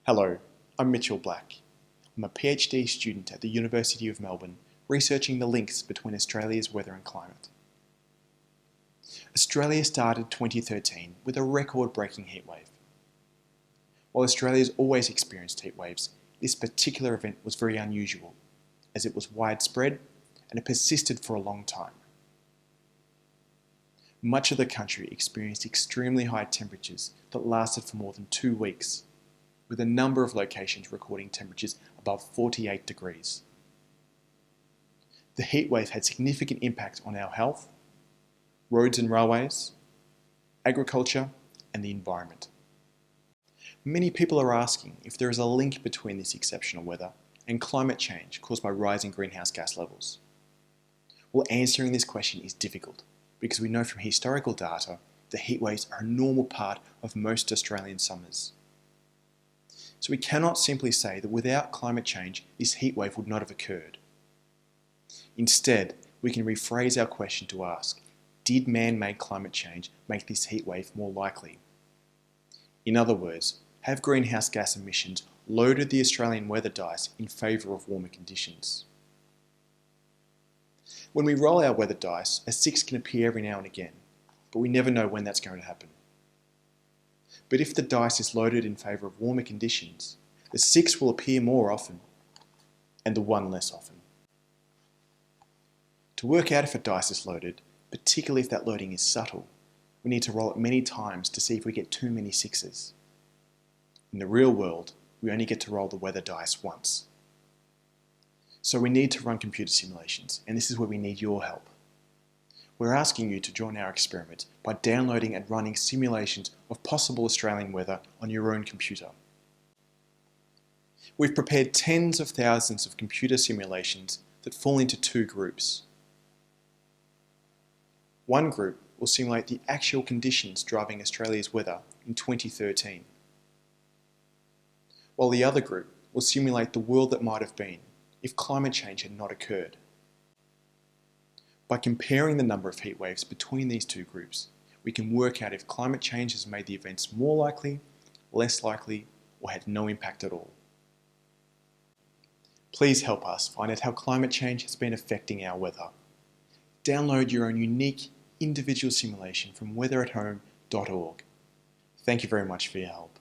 Hello, I'm Mitchell Black. I'm a PhD student at the University of Melbourne, researching the links between Australia's weather and climate. Australia started 2013 with a record-breaking heatwave. While Australia's always experienced heatwaves, this particular event was very unusual, as it was widespread and it persisted for a long time. Much of the country experienced extremely high temperatures that lasted for more than 2 weeks, with a number of locations recording temperatures above 48 degrees. The heatwave had significant impact on our health, roads and railways, agriculture, and the environment. Many people are asking if there is a link between this exceptional weather and climate change caused by rising greenhouse gas levels. Well, answering this question is difficult because we know from historical data that heatwaves are a normal part of most Australian summers. So we cannot simply say that without climate change, this heatwave would not have occurred. Instead, we can rephrase our question to ask, did man-made climate change make this heatwave more likely? In other words, have greenhouse gas emissions loaded the Australian weather dice in favour of warmer conditions? When we roll our weather dice, a 6 can appear every now and again, but we never know when that's going to happen. But if the dice is loaded in favour of warmer conditions, the 6 will appear more often, and the 1 less often. To work out if a dice is loaded, particularly if that loading is subtle, we need to roll it many times to see if we get too many 6s. In the real world, we only get to roll the weather dice once. So we need to run computer simulations, and this is where we need your help. We're asking you to join our experiment by downloading and running simulations of possible Australian weather on your own computer. We've prepared tens of thousands of computer simulations that fall into 2 groups. One group will simulate the actual conditions driving Australia's weather in 2013, while the other group will simulate the world that might have been if climate change had not occurred. By comparing the number of heat waves between these 2 groups, we can work out if climate change has made the events more likely, less likely, or had no impact at all. Please help us find out how climate change has been affecting our weather. Download your own unique individual simulation from weatherathome.org. Thank you very much for your help.